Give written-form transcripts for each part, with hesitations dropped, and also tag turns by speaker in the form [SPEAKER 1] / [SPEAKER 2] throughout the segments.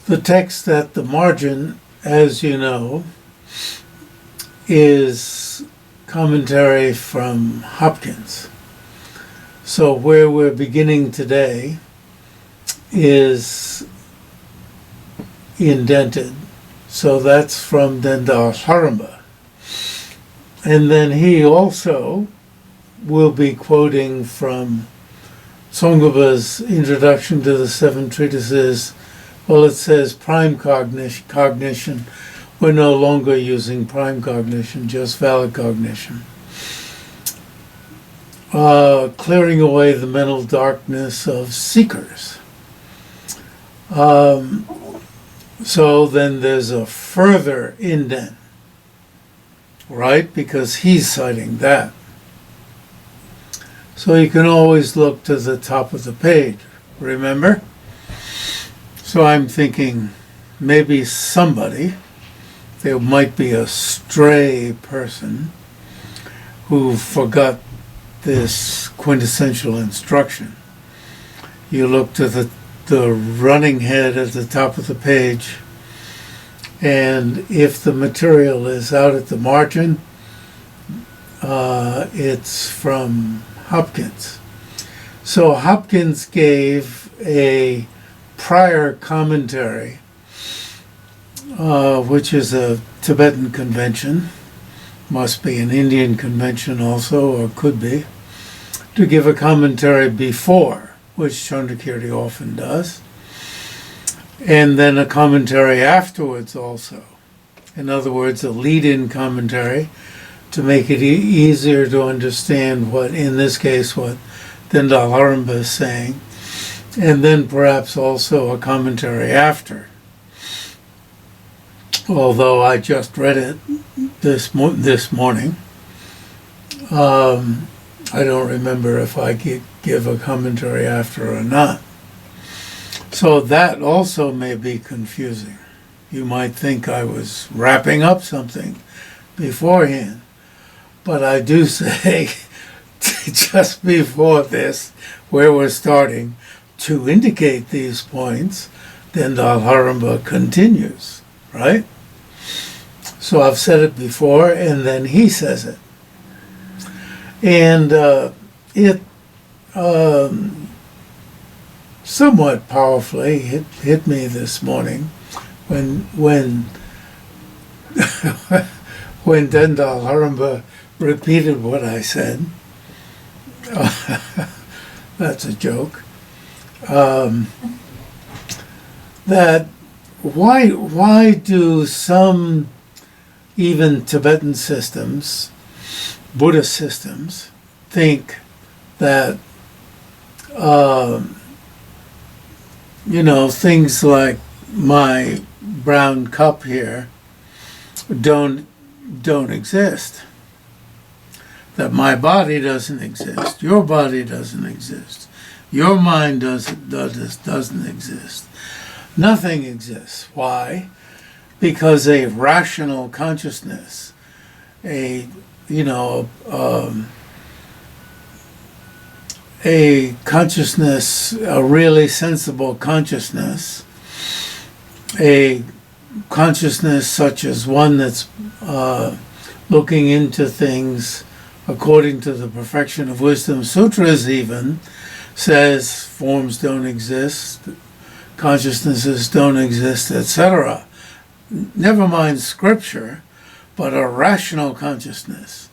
[SPEAKER 1] The text at the margin, as you know, is commentary from Hopkins. So where we're beginning today is indented. So that's from Tsong-kha-pa. And then he also will be quoting from Tsong-kha-pa's Introduction to the Seven Treatises. Well, it says prime cognition. We're no longer using prime cognition, just valid cognition. Clearing away the mental darkness of seekers. So then there's a further indent, right? Because he's citing that. So you can always look to the top of the page, remember? So I'm thinking maybe somebody, there might be a stray person who forgot this quintessential instruction. You look to the running head at the top of the page, and if the material is out at the margin, it's from Hopkins. So Hopkins gave a prior commentary, which is a Tibetan convention, must be an Indian convention also, or could be, to give a commentary before, which Chandrakirti often does, and then a commentary afterwards also. In other words, a lead-in commentary to make it easier to understand what, in this case, what Tsong-kha-pa is saying, and then perhaps also a commentary after. Although I just read it this morning, I don't remember if I give a commentary after or not. So that also may be confusing. You might think I was wrapping up something beforehand, but I do say just before this, where we're starting, to indicate these points, then Tsong-kha-pa continues, right? So I've said it before, and then he says it. And it somewhat powerfully hit me this morning when Tsong-kha-pa repeated what I said. That's a joke. That why do some even Tibetan systems, Buddhist systems, think that things like my brown cup here don't exist? That my body doesn't exist, your body doesn't exist, your mind doesn't exist. Nothing exists. Why? Because a rational consciousness, a consciousness, a really sensible consciousness, a consciousness such as one that's looking into things according to the Perfection of Wisdom Sutras even, says forms don't exist, consciousnesses don't exist, etc. Never mind scripture, but a rational consciousness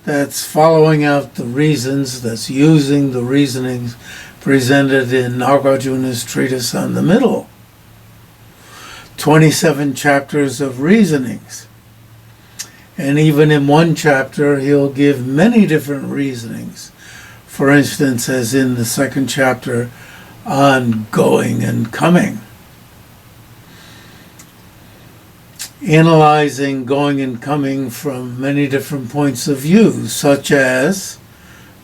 [SPEAKER 1] that's following out the reasons, that's using the reasonings presented in Nagarjuna's treatise on the middle. 27 chapters of reasonings. And even in one chapter, he'll give many different reasonings. For instance, as in the second chapter on going and coming. Analyzing going and coming from many different points of view, such as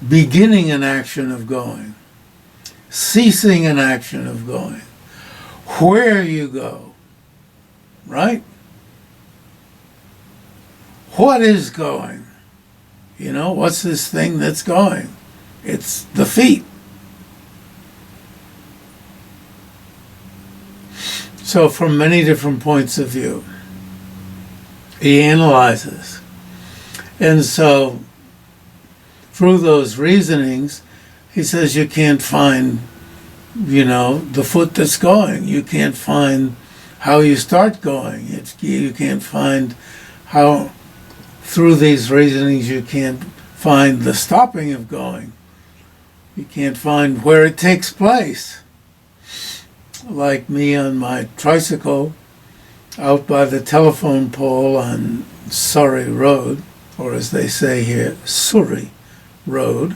[SPEAKER 1] beginning an action of going, ceasing an action of going, where you go, right? What is going? What's this thing that's going? It's the feet. So from many different points of view, he analyzes. And so through those reasonings, he says you can't find, the foot that's going. You can't find how you start going. You can't find how, through these reasonings, you can't find the stopping of going. You can't find where it takes place. Like me on my tricycle out by the telephone pole on Surrey Road, or as they say here, Surrey Road.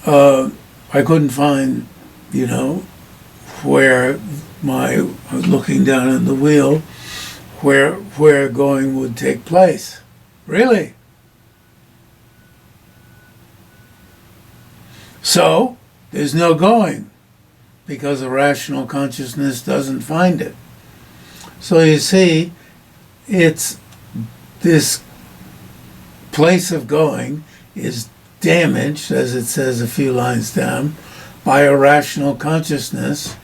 [SPEAKER 1] I couldn't find, where I was looking down at the wheel, where going would take place. Really? So, there's no going, because a rational consciousness doesn't find it. So you see, it's this place of going is damaged, as it says a few lines down, by a rational consciousness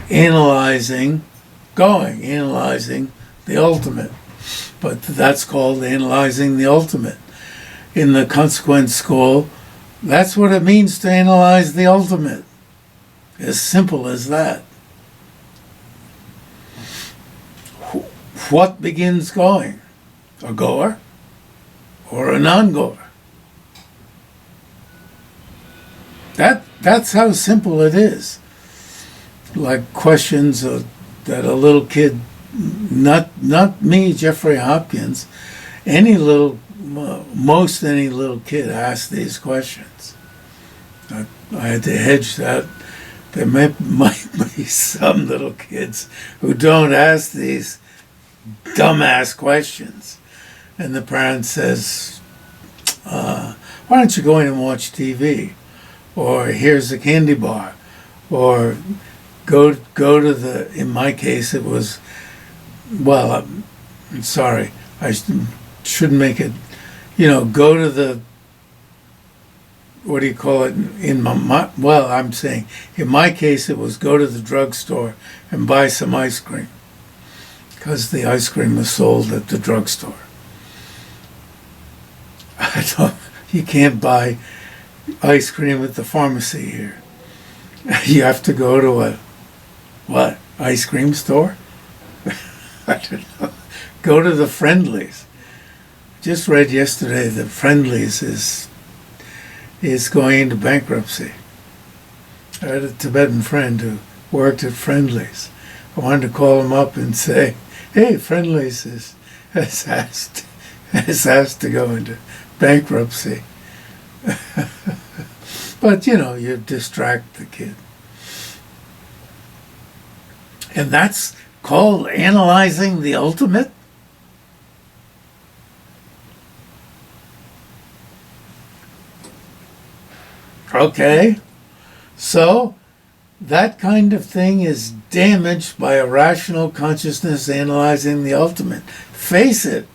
[SPEAKER 1] analyzing going, analyzing the ultimate. But that's called analyzing the ultimate. In the consequent school, that's what it means to analyze the ultimate. As simple as that. What begins going? A goer or a non-goer? That's how simple it is. Like questions that a little kid, not me, Jeffrey Hopkins, most any little kid asks these questions. I had to hedge that. There might be some little kids who don't ask these dumbass questions. And the parent says, why don't you go in and watch TV? Or here's a candy bar. Or go to the, in my case it was, well, I'm sorry, I shouldn't make it, go to the, what do you call it, I'm saying, in my case it was go to the drugstore and buy some ice cream. Because the ice cream was sold at the drugstore. You can't buy ice cream at the pharmacy here. You have to go to ice cream store? I don't know. Go to the Friendlies. Just read yesterday that Friendlies is going into bankruptcy. I had a Tibetan friend who worked at Friendlies. I wanted to call him up and say, hey, Friendlies has asked to go into bankruptcy. But, you distract the kid. And that's called analyzing the ultimate? Okay. So, that kind of thing is damaged by a rational consciousness analyzing the ultimate. Face it,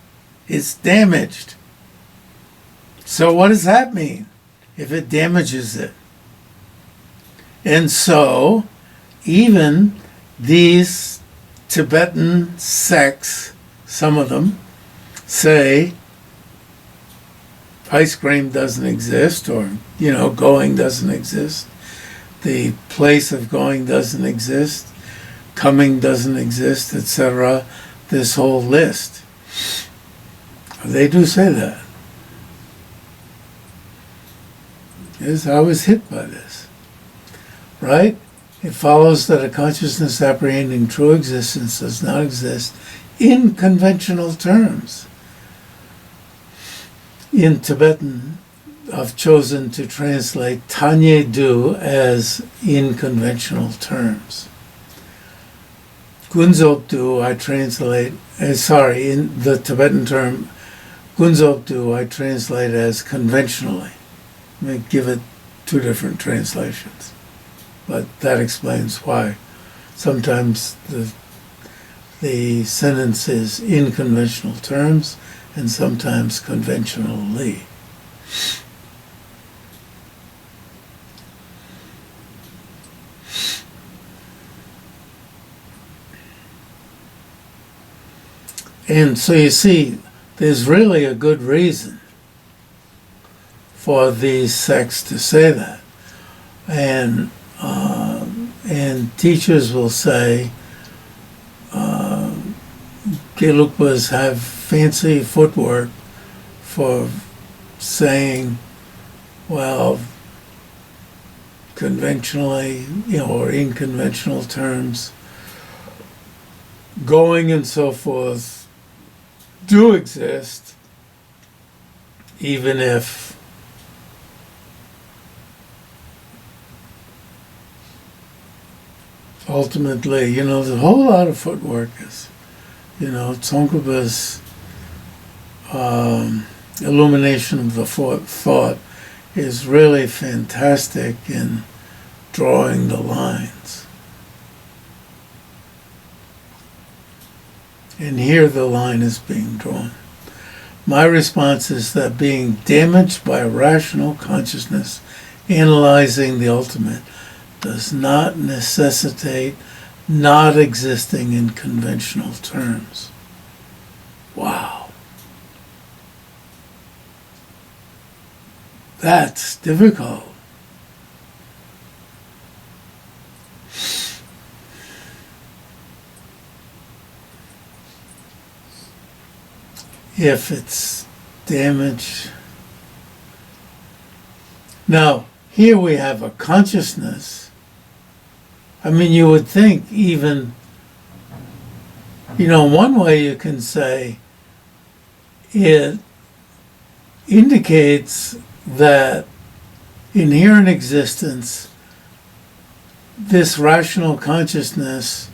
[SPEAKER 1] it's damaged. So what does that mean if it damages it? And so, even these Tibetan sects, some of them, say ice cream doesn't exist, or, going doesn't exist. The place of going doesn't exist, coming doesn't exist, etc. This whole list. They do say that. Yes, I was hit by this. Right? It follows that a consciousness apprehending true existence does not exist in conventional terms. In Tibetan, I've chosen to translate Tanye Du as in conventional terms. Gunzop Du I translate, in the Tibetan term, Gunzop Du I translate as conventionally. I give it two different translations. But that explains why sometimes the sentence is in conventional terms and sometimes conventionally. And so you see, there's really a good reason for these sects to say that. And teachers will say, Gelugpas have fancy footwork for saying, well, conventionally, or in conventional terms, going and so forth do exist, even if ultimately, there's a whole lot of footwork. Tsong-kha-pa's illumination of the thought is really fantastic in drawing the lines. And here the line is being drawn. My response is that being damaged by a rational consciousness analyzing the ultimate does not necessitate not existing in conventional terms. Wow. That's difficult. If it's damage. Now, here we have a consciousness. I mean, you would think even, one way you can say it indicates that inherent existence, this rational consciousness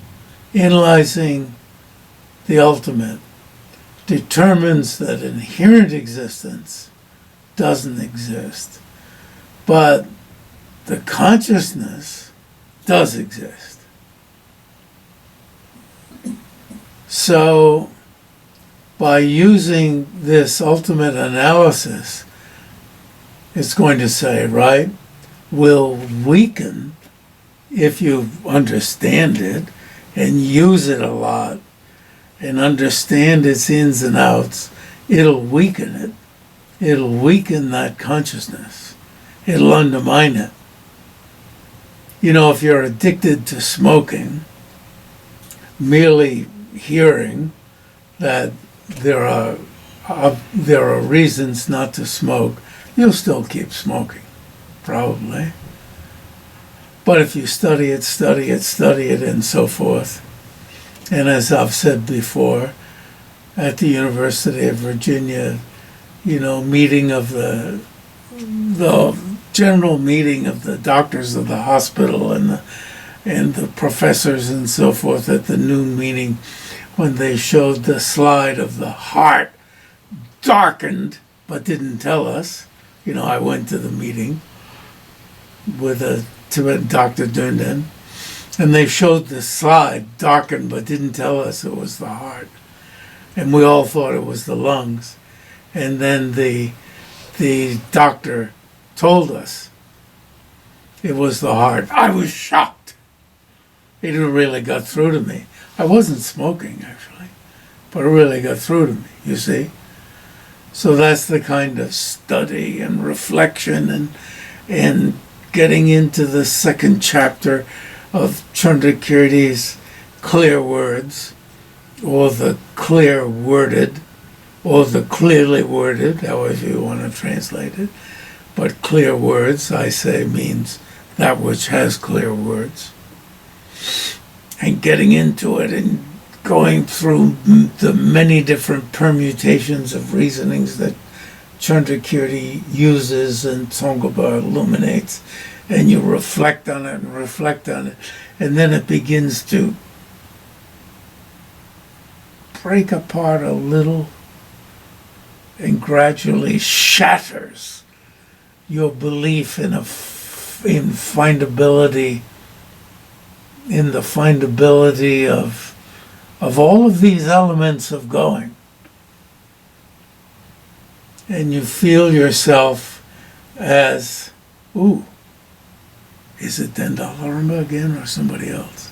[SPEAKER 1] analyzing the ultimate, determines that inherent existence doesn't exist, but the consciousness does exist. So, by using this ultimate analysis, it's going to say, right, will weaken if you understand it and use it a lot and understand its ins and outs. It'll weaken it. It'll weaken that consciousness. It'll undermine it. If you're addicted to smoking, merely hearing that there are reasons not to smoke, you'll still keep smoking, probably. But if you study it, and so forth, and as I've said before, at the University of Virginia, meeting of the general meeting of the doctors of the hospital and the professors and so forth at the noon meeting, when they showed the slide of the heart darkened but didn't tell us. I went to the meeting with a Tibetan Dr. Dundan, and they showed the slide darkened but didn't tell us it was the heart. And we all thought it was the lungs. And then the doctor told us it was the heart. I was shocked. It really got through to me. I wasn't smoking, actually, but it really got through to me, you see. So that's the kind of study and reflection and getting into the second chapter of Chandrakirti's clear words, or the clear worded, or the clearly worded, however you want to translate it. But clear words, I say, means that which has clear words. And getting into it and going through the many different permutations of reasonings that Chandrakirti uses and Tsong-kha-pa illuminates, and you reflect on it, and then it begins to break apart a little and gradually shatters your belief in findability, in the findability of all of these elements of going. And you feel yourself as, ooh, is it Dendalharma again or somebody else?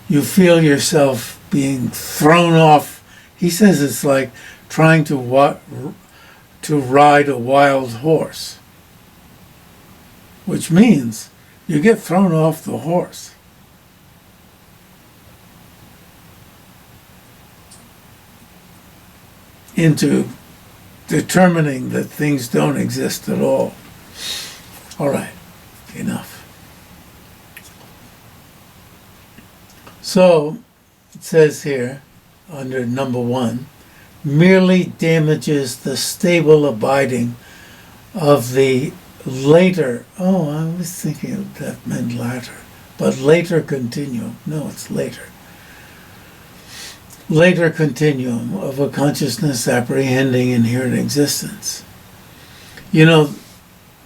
[SPEAKER 1] You feel yourself being thrown off He says it's like trying to ride a wild horse, which means you get thrown off the horse. Into determining that things don't exist at all. All right, enough. So, it says here, under number 1, merely damages the stable abiding of the later, oh, I was thinking that meant latter, but later continuum. No, it's later. Later continuum of a consciousness apprehending inherent existence. You know,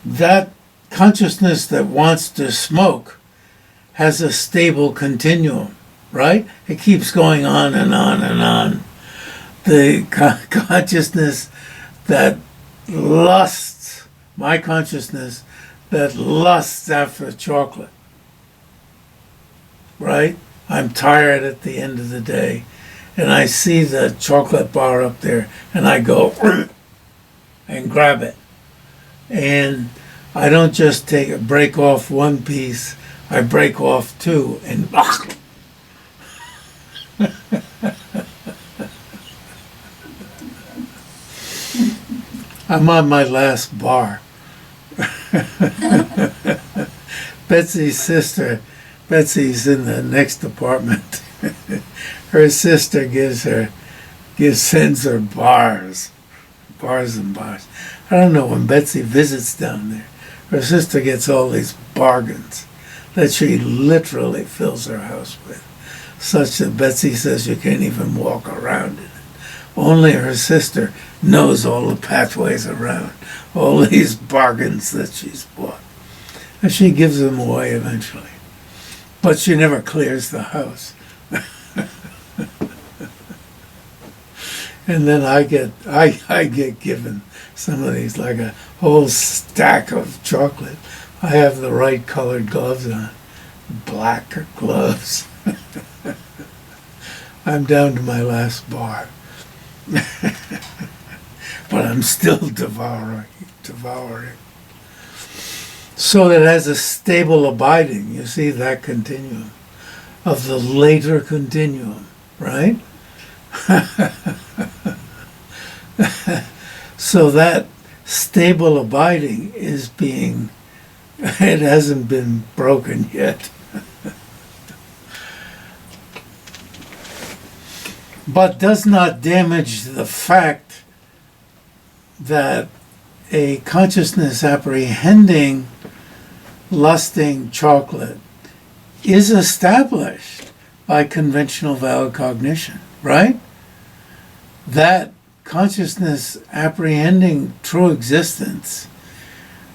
[SPEAKER 1] that consciousness that wants to smoke has a stable continuum, right? It keeps going on and on and on. The consciousness that lusts, my consciousness that lusts after chocolate, right? I'm tired at the end of the day, and I see the chocolate bar up there, and I go and grab it. And I don't just break off one piece, I break off two, and I'm on my last bar. Betsy's sister, Betsy's in the next apartment. Her sister sends her bars and bars. I don't know, when Betsy visits down there, her sister gets all these bargains that she literally fills her house with, such that Betsy says you can't even walk around in it. Only her sister knows all the pathways around, all these bargains that she's bought. And she gives them away eventually. But she never clears the house. And then I get given some of these, like a whole stack of chocolate. I have the right colored gloves on, black gloves. I'm down to my last bar. But I'm still devouring. So it has a stable abiding, you see, that continuum of the later continuum, right? So that stable abiding is it hasn't been broken yet. But does not damage the fact that a consciousness apprehending lusting chocolate is established by conventional valid cognition, right? That consciousness apprehending true existence,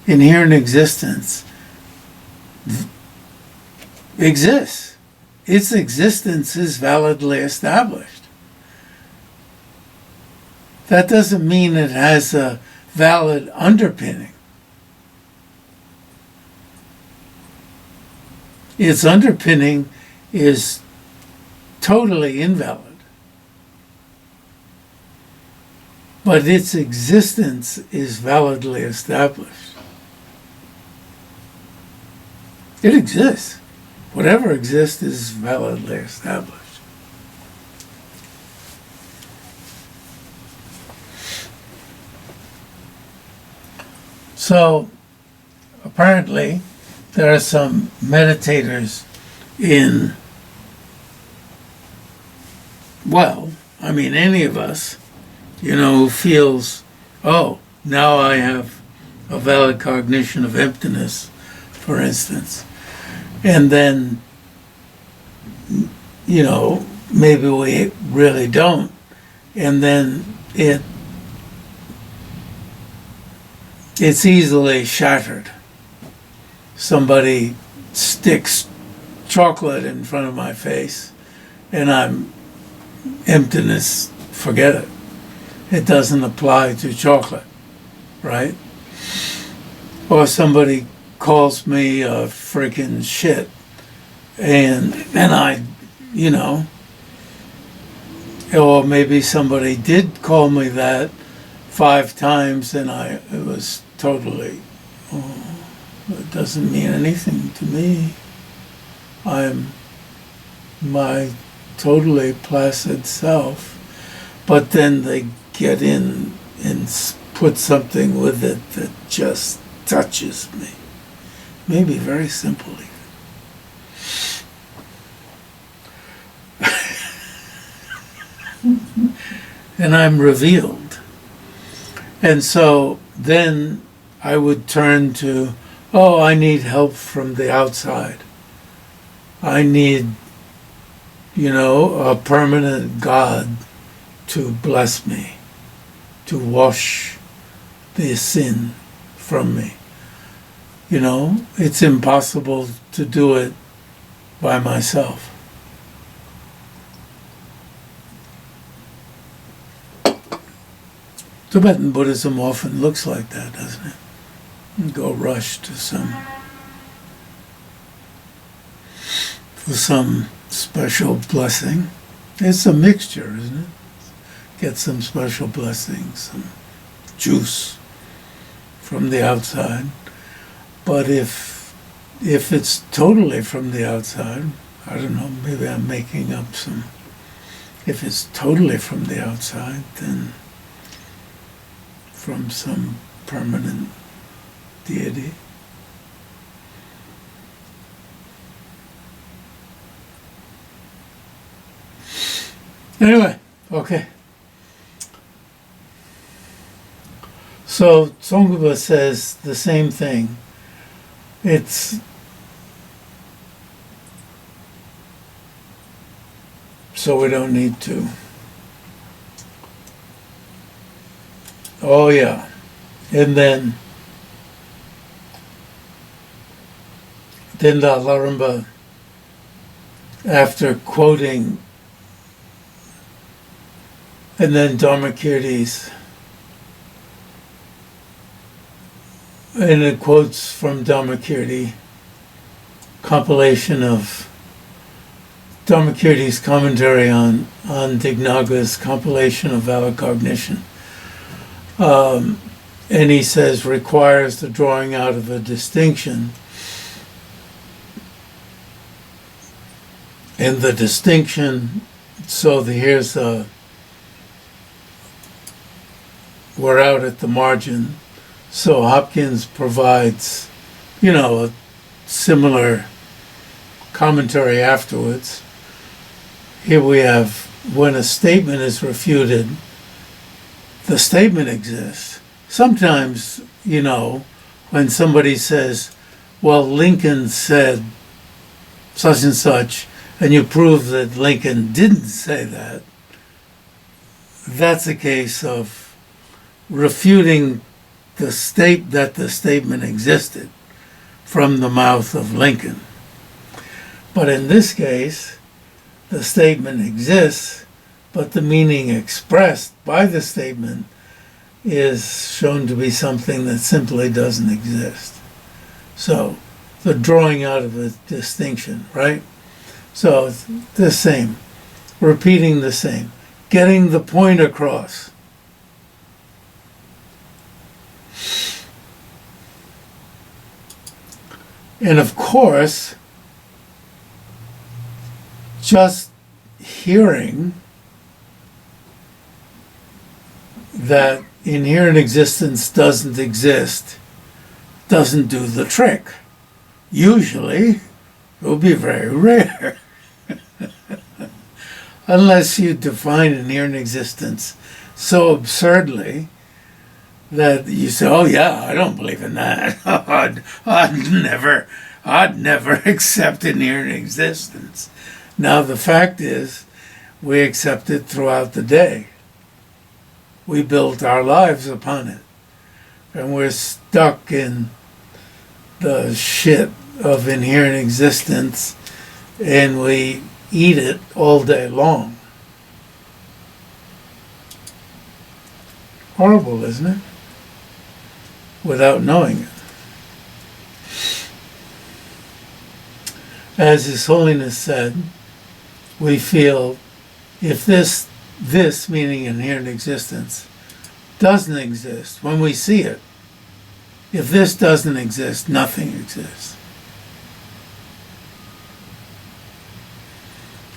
[SPEAKER 1] inherent existence, exists. Its existence is validly established. That doesn't mean it has a valid underpinning. Its underpinning is totally invalid. But its existence is validly established. It exists. Whatever exists is validly established. So, apparently, there are some meditators any of us, who feels, oh, now I have a valid cognition of emptiness, for instance. And then, maybe we really don't. And then it's easily shattered. Somebody sticks chocolate in front of my face and I'm emptiness, forget it. It doesn't apply to chocolate, right? Or somebody calls me a freaking shit and I, Or maybe somebody did call me that 5 times and it was totally, it doesn't mean anything to me. I'm my totally placid self. But then they get in and put something with it that just touches me. Maybe very simply. And I'm revealed. And so then I would turn to, I need help from the outside. I need, a permanent God to bless me, to wash the sin from me. It's impossible to do it by myself. Tibetan Buddhism often looks like that, doesn't it? You go rush to some special blessing. It's a mixture, isn't it? Get some special blessings, some juice from the outside. But if it's totally from the outside, I don't know, maybe I'm making up some. If it's totally from the outside, then from some permanent deity. Anyway, okay. So Tsong-kha-pa says the same thing. It's so we don't need to. Oh yeah. And then the Larimba, after quoting, and then Dharmakirti's, and it quotes from Dharmakirti, compilation of Dharmakirti's commentary on Dignaga's compilation of valid cognition. And he says requires the drawing out of a distinction. And the distinction, we're out at the margin. So Hopkins provides, a similar commentary afterwards. Here we have, when a statement is refuted, the statement exists. Sometimes, when somebody says, well, Lincoln said such and such, and you prove that Lincoln didn't say that, that's a case of refuting the statement existed from the mouth of Lincoln. But in this case, the statement exists, but the meaning expressed by the statement is shown to be something that simply doesn't exist. So, the drawing out of a distinction, right? So, it's the same, repeating the same, getting the point across. And of course, just hearing that inherent existence doesn't exist doesn't do the trick. Usually, it will be very rare. Unless you define inherent existence so absurdly that you say, oh yeah, I don't believe in that. I'd never accept inherent existence. Now the fact is, we accept it throughout the day. We built our lives upon it. And we're stuck in the shit of inherent existence, and we eat it all day long. Horrible, isn't it? Without knowing it. As His Holiness said, we feel if this this, meaning inherent existence, doesn't exist, when we see it, if this doesn't exist, nothing exists.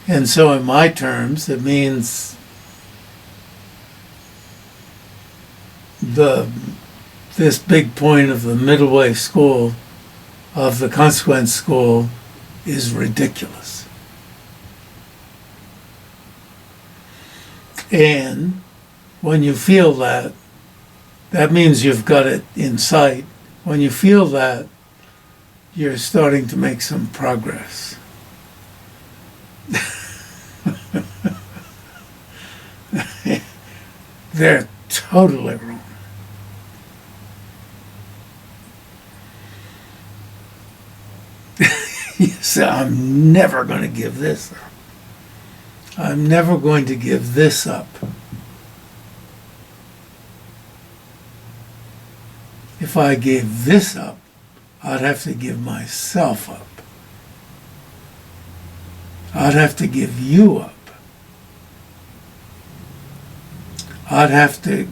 [SPEAKER 1] And so in my terms, it means this big point of the middle way school, of the consequence school, is ridiculous. And when you feel that, that means you've got it in sight. When you feel that, you're starting to make some progress. They're totally wrong. You say, I'm never going to give this up. I'm never going to give this up. If I gave this up, I'd have to give myself up. I'd have to give you up. I'd have to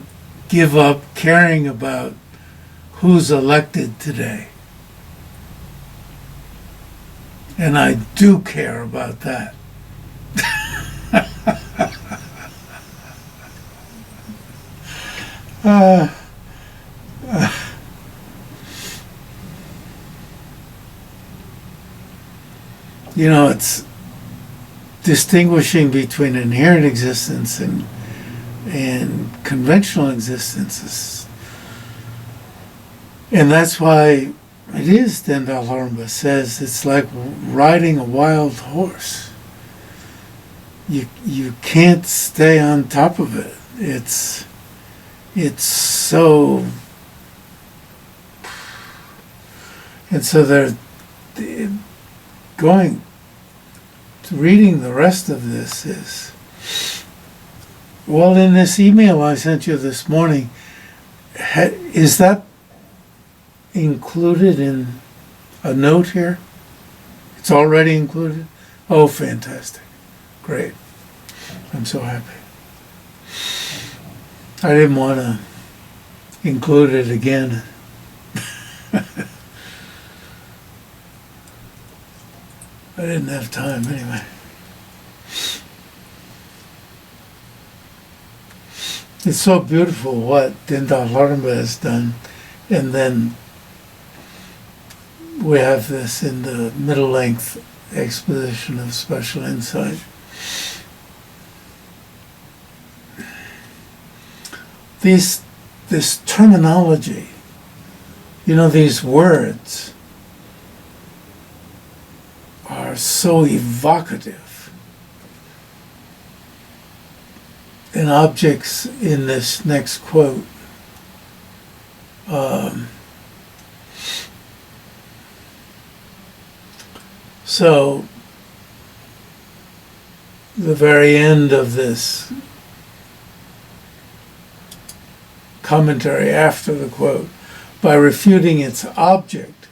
[SPEAKER 1] give up caring about who's elected today. And I do care about that. You know, it's distinguishing between inherent existence and conventional existences. And that's why it is, Dendalharma says, it's like riding a wild horse. You can't stay on top of it. It's so... And so they're going... Reading the rest of this is... Well, in this email I sent you this morning, is that included in a note here? It's already included? Oh, fantastic. Great. I'm so happy. I didn't want to include it again. I didn't have time anyway. It's so beautiful what Dendalharma has done. And then we have this in the middle-length exposition of Special Insight. This terminology, you know, these words are so evocative. And objects in this next quote, so the very end of this commentary after the quote, by refuting its object,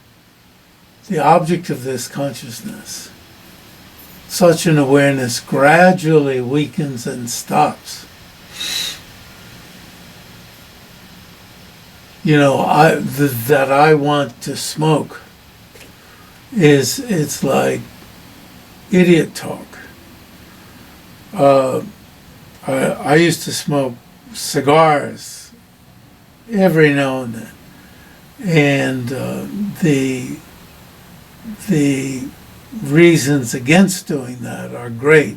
[SPEAKER 1] the object of this consciousness, such an awareness gradually weakens and stops. You know, that I want to smoke it's like idiot talk. I used to smoke cigars every now and then, and the reasons against doing that are great,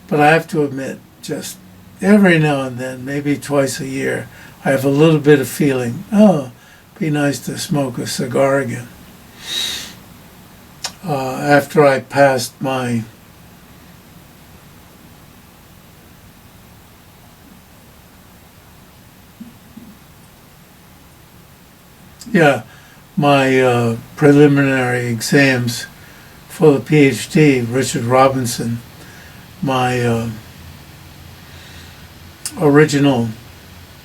[SPEAKER 1] but I have to admit, just every now and then, maybe twice a year, I have a little bit of feeling, oh, be nice to smoke a cigar again. After I passed my preliminary exams for the PhD, Richard Robinson, my original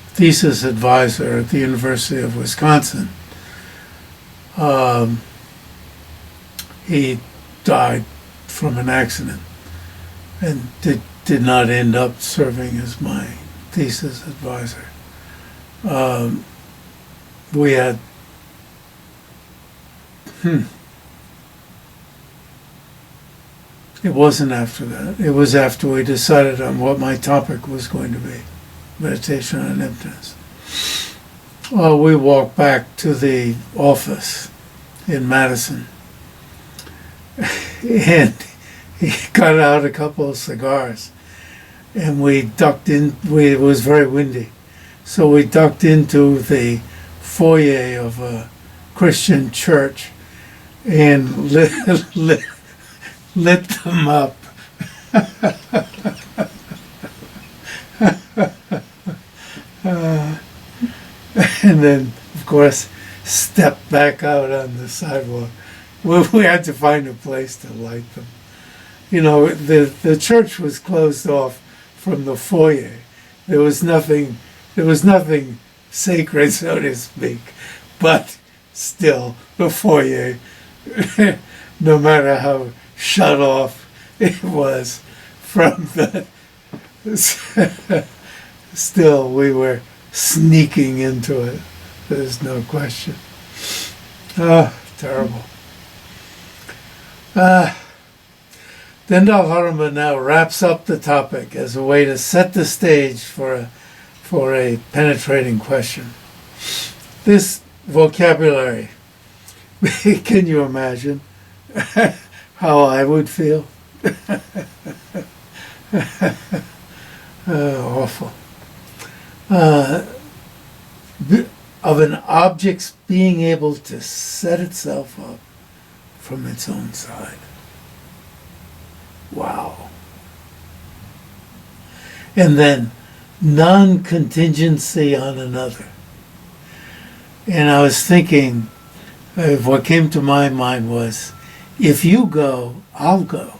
[SPEAKER 1] thesis advisor at the University of Wisconsin, he died from an accident and did not end up serving as my thesis advisor. We had It wasn't after that. It was after we decided on what my topic was going to be, meditation on emptiness. Well, we walked back to the office in Madison, and he got out a couple of cigars, and we ducked in. It was very windy, so we ducked into the foyer of a Christian church and lit them up. And then, of course, stepped back out on the sidewalk. We had to find a place to light them. You know, the church was closed off from the foyer. There was nothing sacred, so to speak. But still, the foyer, no matter how shut off it was from the... Still, we were sneaking into it. There's no question. Oh, terrible. Dendal Harma now wraps up the topic as a way to set the stage for a penetrating question. This vocabulary, can you imagine how I would feel? Awful. Of an object's being able to set itself up from its own side. Wow. And then non-contingency on another. And I was thinking, what came to my mind was, if you go, I'll go.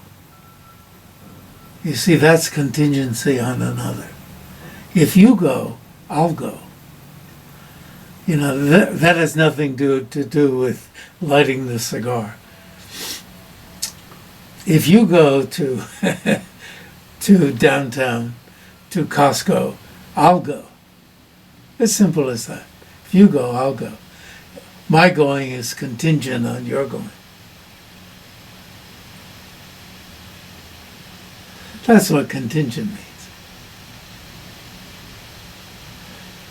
[SPEAKER 1] You see, that's contingency on another. If you go, I'll go. You know, that has nothing to do with lighting the cigar. If you go to to downtown, to Costco, I'll go. As simple as that. If you go, I'll go. My going is contingent on your going. That's what contingent means.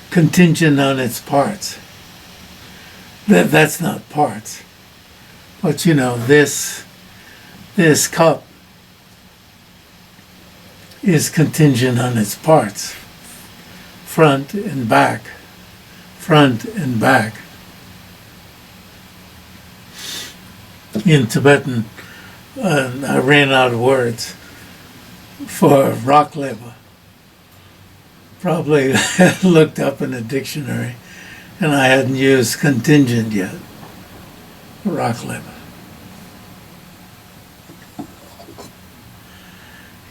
[SPEAKER 1] Contingent on its parts. That's not parts. But you know, this cup is contingent on its parts. Front and back. Front and back. In Tibetan, I ran out of words for rock leva. Probably looked up in a dictionary, and I hadn't used contingent yet. Rock leva.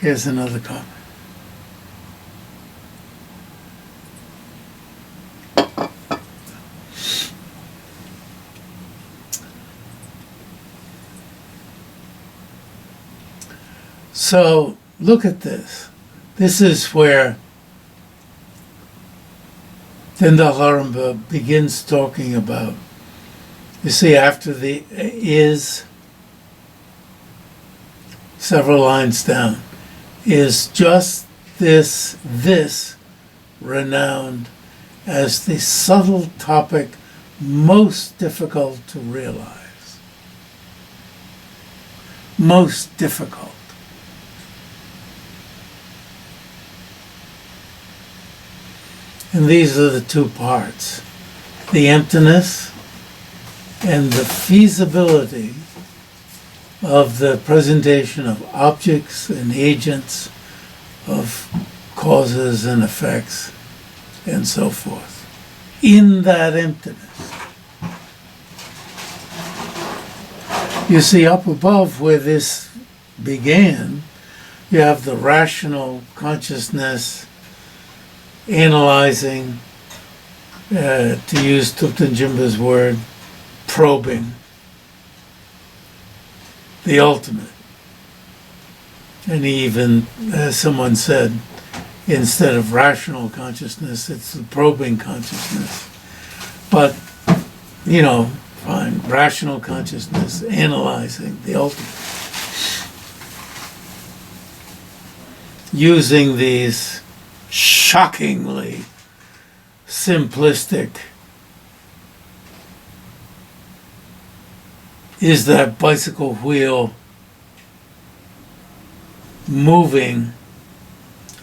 [SPEAKER 1] Here's another comment. So look at this. This is where Dendal Harma begins talking about, you see, after the is, several lines down, is just this renowned as the subtle topic most difficult to realize. Most difficult. And these are the two parts, the emptiness and the feasibility of the presentation of objects and agents, of causes and effects, and so forth. In that emptiness. You see, up above where this began, you have the rational consciousness analyzing, to use Thupten Jinpa's word, probing the ultimate. And even, as someone said, instead of rational consciousness, it's the probing consciousness. But, fine, rational consciousness, analyzing the ultimate. Using these shockingly simplistic, is that bicycle wheel moving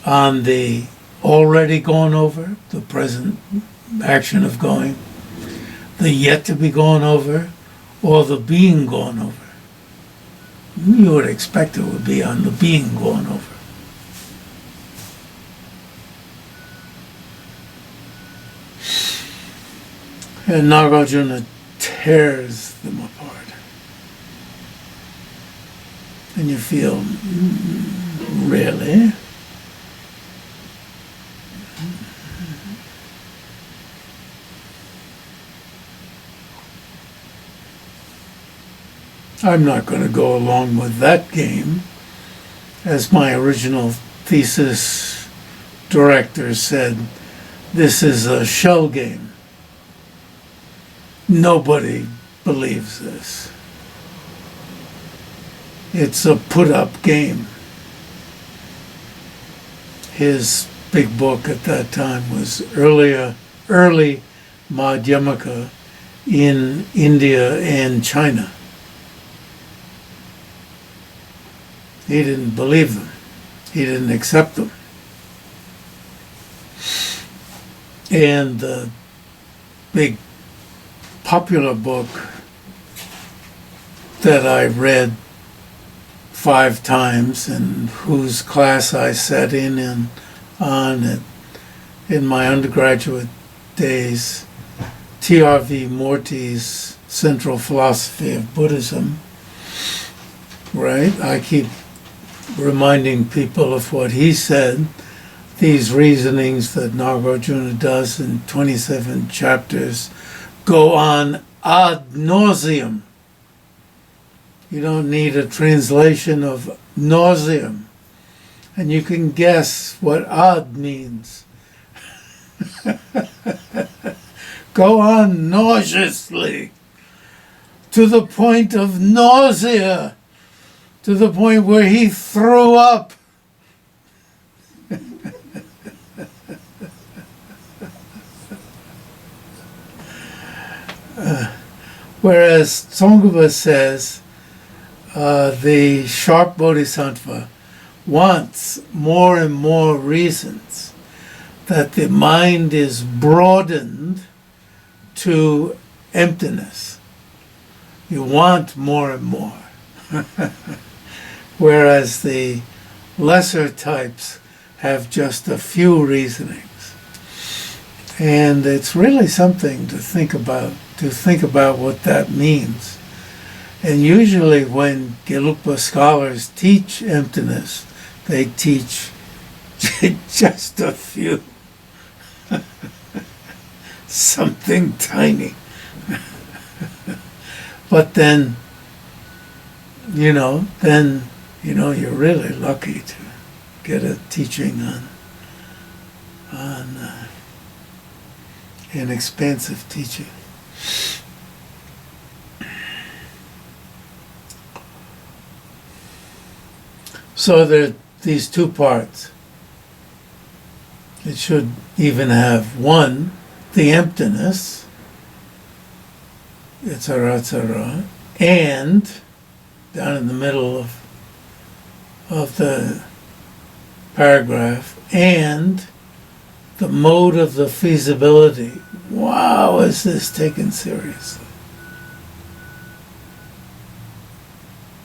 [SPEAKER 1] on the already gone over, the present action of going, the yet to be gone over, or the being gone over? You would expect it would be on the being gone over. And Nagarjuna tears them apart. And you feel, really? I'm not going to go along with that game. As my original thesis director said, this is a shell game. Nobody believes this. It's a put-up game. His big book at that time was early Madhyamaka in India and China. He didn't believe them. He didn't accept them. And the big popular book that I read 5 times and whose class I sat in and on it in my undergraduate days, T.R.V. Murti's Central Philosophy of Buddhism, right? I keep reminding people of what he said, these reasonings that Nagarjuna does in 27 chapters go on ad nauseum. You don't need a translation of nauseum. And you can guess what ad means. Go on nauseously, to the point of nausea, to the point where he threw up. Whereas Tsong-kha-pa says the sharp bodhisattva wants more and more reasons that the mind is broadened to emptiness. You want more and more. Whereas the lesser types have just a few reasonings. And it's really something to think about what that means. And usually when Gelugpa scholars teach emptiness, they teach just a few. Something tiny. But then, you're really lucky to get a teaching on an expansive teaching. So there are these 2 parts. It should even have one, the emptiness, etc., and down in the middle of the paragraph, and the mode of the feasibility. Wow, is this taken seriously?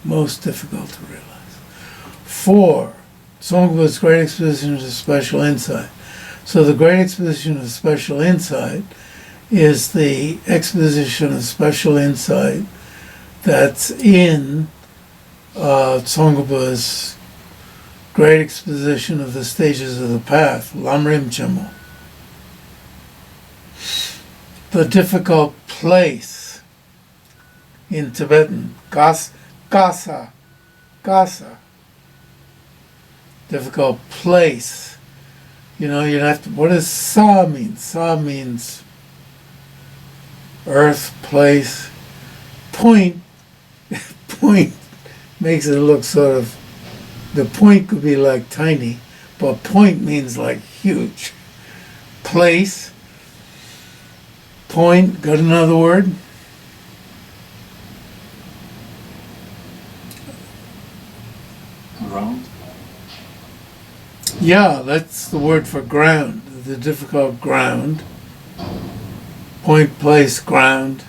[SPEAKER 1] Most difficult to realize. 4, Tsong-kha-pa's Great Exposition of Special Insight. So the Great Exposition of Special Insight is the exposition of special insight that's in Tsong-kha-pa's Great Exposition of the Stages of the Path, Lamrim Chemo. The difficult place in Tibetan, Gasa, difficult place. You know, you'd have to, what does sa mean? Sa means earth, place. Point, point makes it look sort of, the point could be like tiny, but point means like huge. Place, point, got another word?
[SPEAKER 2] Ground.
[SPEAKER 1] Yeah, that's the word for ground, the difficult ground. Point, place, ground.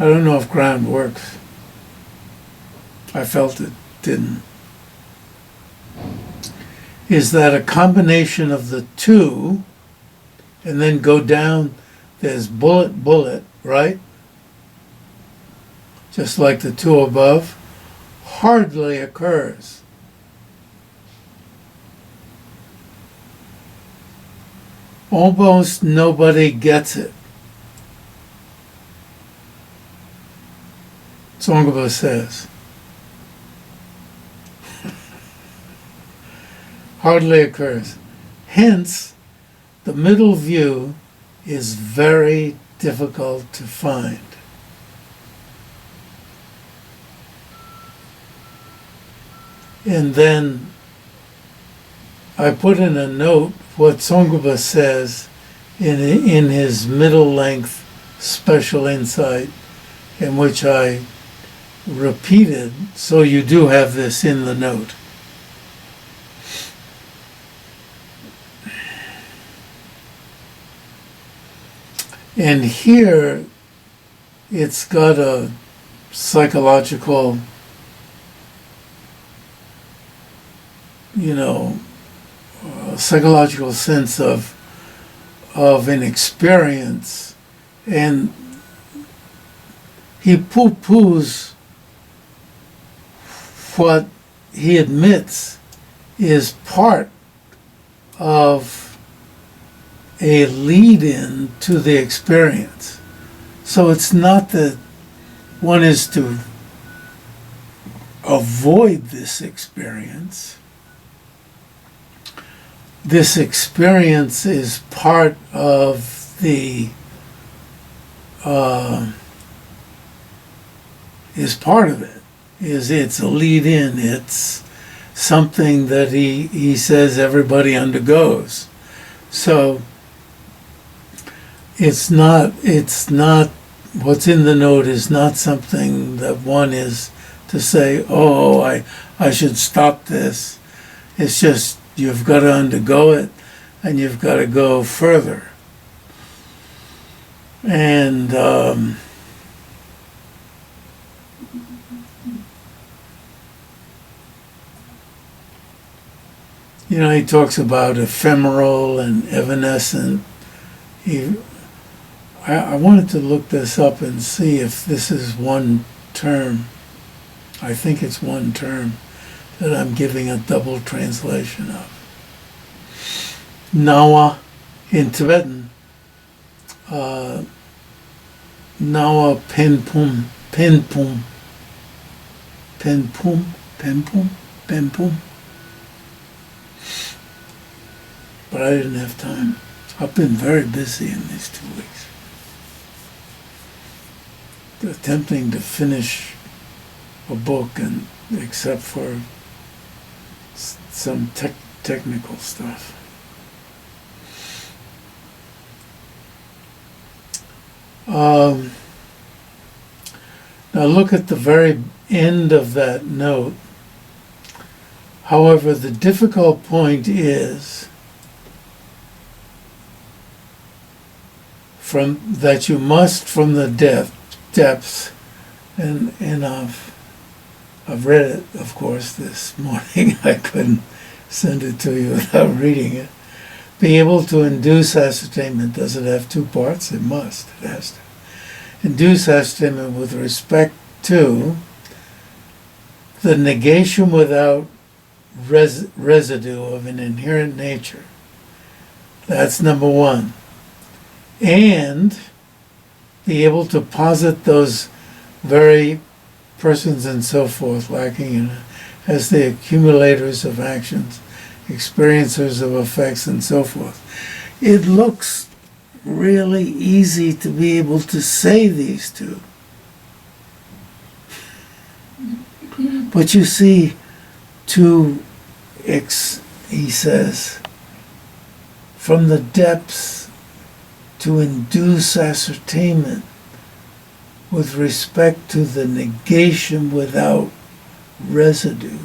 [SPEAKER 1] I don't know if ground works. I felt it didn't. Is that a combination of the two, and then go down, there's bullet, bullet, right? Just like the two above, hardly occurs. Almost nobody gets it. Tsong-kha-pa says. Hardly occurs. Hence, the middle view is very difficult to find. And then I put in a note what Tsong-kha-pa says in his middle length special insight, in which I repeated, so you do have this in the note. And here it's got a psychological, psychological sense of an experience, and he poo-poos what he admits is part of a lead-in to the experience. So it's not that one is to avoid this experience. This experience is part of the it's a lead-in. It's something that he says everybody undergoes. So it's not what's in the note is not something that one is to say, oh, I should stop this. It's just you've got to undergo it, and you've got to go further. And he talks about ephemeral and evanescent. I wanted to look this up and see if this is one term. I think it's one term that I'm giving a double translation of. Nawa in Tibetan, Nawa penpum, penpum, penpum, penpum, penpum. But I didn't have time. I've been very busy in these 2 weeks, attempting to finish a book, and except for some technical stuff. Now look at the very end of that note. However, the difficult point is that you must from the depths, and I've read it, of course, this morning. I couldn't send it to you without reading it. Be able to induce ascertainment. Does it have 2 parts? It must. It has to. Induce ascertainment with respect to the negation without residue of an inherent nature. That's number 1. And be able to posit those very persons and so forth lacking in it, as the accumulators of actions, experiencers of effects, and so forth. It looks really easy to be able to say these two. But you see, he says, from the depths to induce ascertainment with respect to the negation without residue,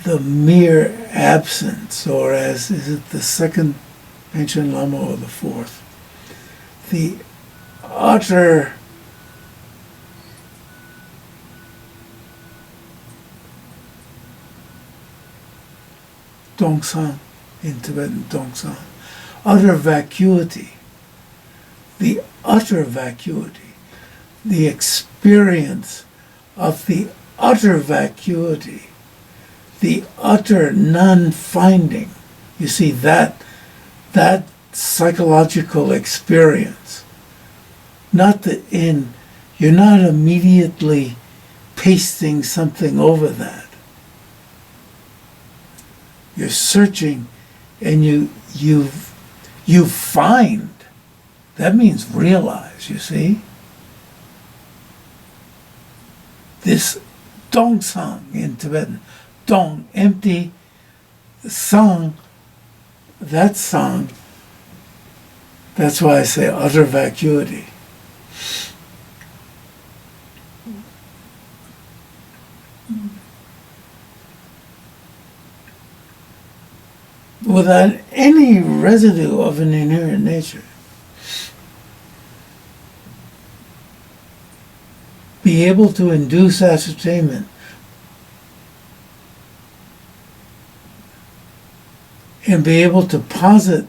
[SPEAKER 1] the mere absence, or as is it the second Panchen Lama or the fourth, the utter Dongsang, in Tibetan Dongsang, utter vacuity, the utter vacuity, the experience of the utter vacuity, the utter non-finding. You see, that psychological experience, you're not immediately pasting something over that. You're searching, and you find. That means realize, you see. This Dongsang in Tibetan, Dong, empty, Sang, that Sang, that's why I say utter vacuity. Without any residue of an inherent nature. Be able to induce ascertainment and be able to posit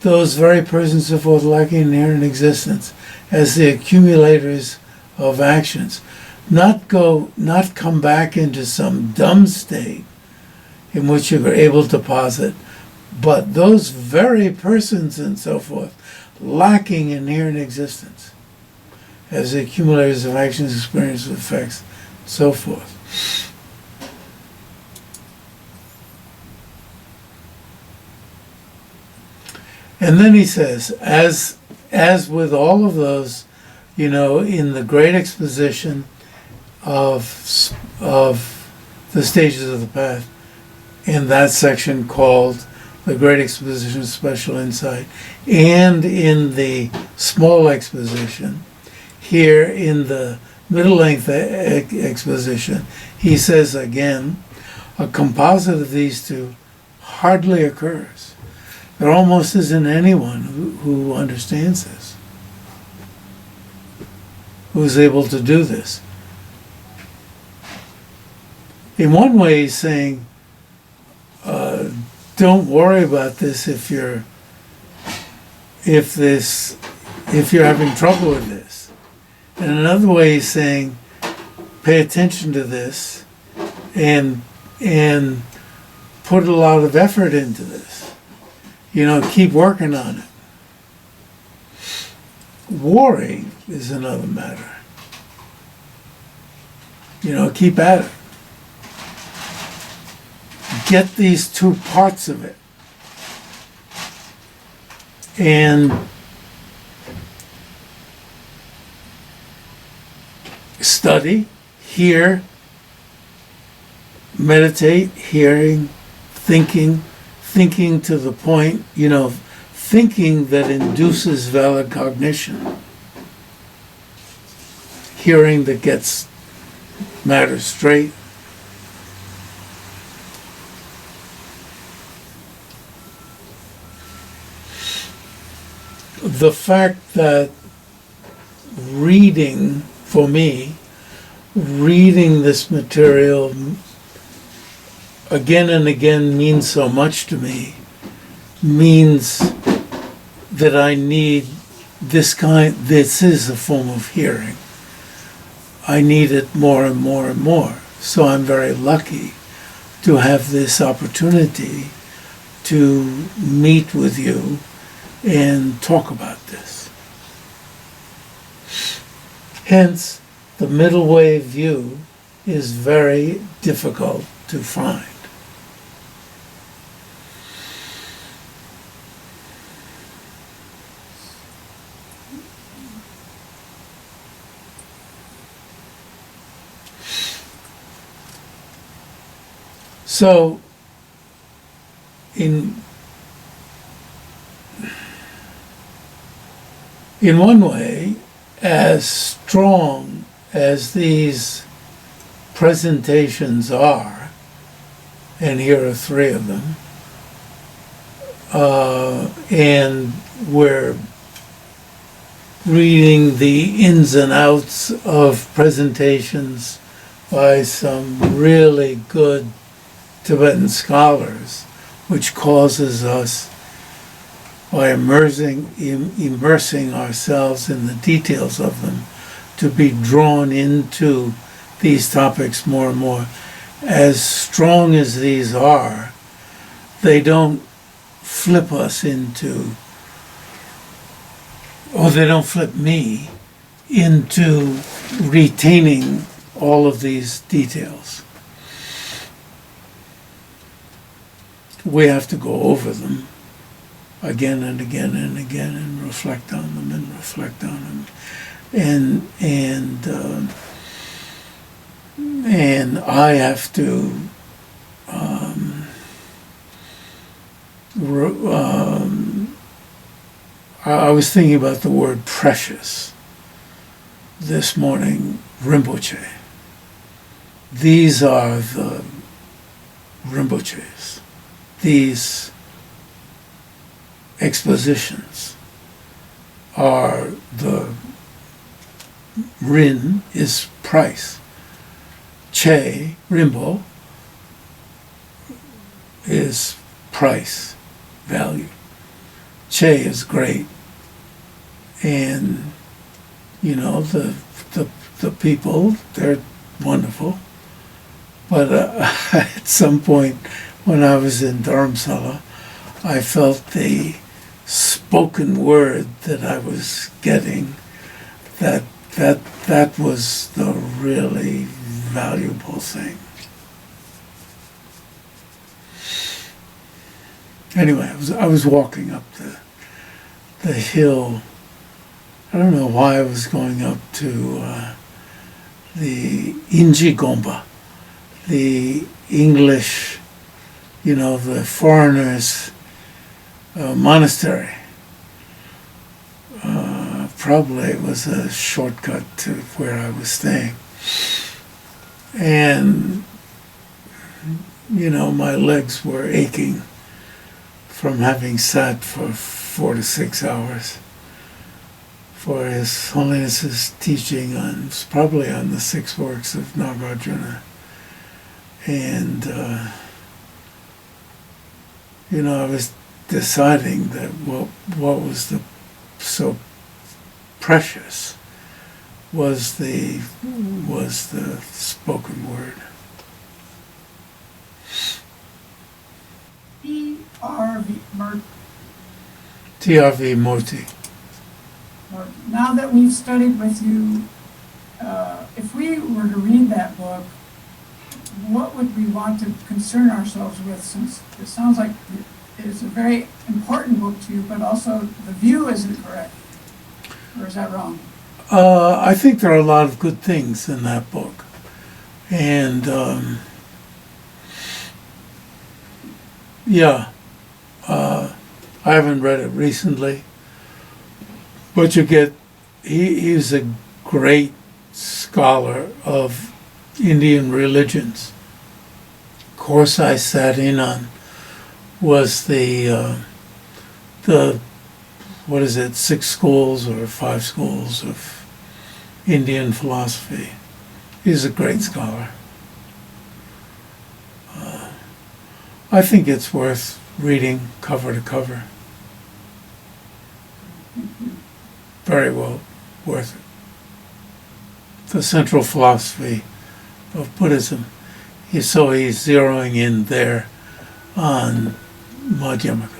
[SPEAKER 1] those very persons of both lacking inherent existence as the accumulators of actions. Not come back into some dumb state in which you are able to posit, but those very persons and so forth lacking inherent existence as the accumulators of actions, experiences, effects, so forth. And then he says, as with all of those, in the great exposition of the stages of the path, in that section called the Great Exposition of Special Insight, and in the small exposition, here in the middle-length exposition, he says again, a composite of these two hardly occurs. There almost isn't anyone who understands this, who's able to do this. In one way, he's saying, don't worry about this if you're having trouble with this. And another way he's saying, pay attention to this and put a lot of effort into this. Keep working on it. Worrying is another matter. Keep at it. Get these two parts of it. And study, hear, meditate, hearing, thinking to the point, thinking that induces valid cognition. Hearing that gets matters straight. The fact that reading this material again and again means so much to me, means that I need this is a form of hearing. I need it more and more and more. So I'm very lucky to have this opportunity to meet with you and talk about this. Hence, the middle way view is very difficult to find. So, in one way, as strong as these presentations are, and here are three of them, and we're reading the ins and outs of presentations by some really good Tibetan scholars, which causes us, by immersing ourselves in the details of them, to be drawn into these topics more and more. As strong as these are, they don't flip us into, or they don't flip me into retaining all of these details. We have to go over them again and again and again and reflect on them and reflect on them. And I have to I was thinking about the word precious this morning, Rinpoche. These are the Rinpoches. These expositions are the Rin is price. Che, Rimbo, is price, value. Che is great. And, you know, the people, they're wonderful. But at some point when I was in Dharamsala, I felt the spoken word that I was getting, that was the really valuable thing. Anyway, I was walking up the hill. I don't know why I was going up to the Injigomba, the English, you know, the foreigners' monastery. Probably it was a shortcut to where I was staying. And, you know, my legs were aching from having sat for 4 to 6 hours for His Holiness's teaching on, probably on the 6 works of Nagarjuna. And, you know, I was deciding that what was so precious was the spoken word. T.R.V. Murti.
[SPEAKER 2] Now that we've studied with you, if we were to read that book, what would we want to concern ourselves with, since it sounds like it is a very important book to you, but also the view isn't correct? Or is that wrong?
[SPEAKER 1] I think there are a lot of good things in that book. And, I haven't read it recently, but he's a great scholar of Indian religions. Course I sat in on was the 6 schools or 5 schools of Indian philosophy. He's a great scholar. I think it's worth reading cover to cover. Very well worth it. The central philosophy of Buddhism. He's zeroing in there on Madhyamaka.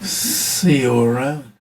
[SPEAKER 1] See you around.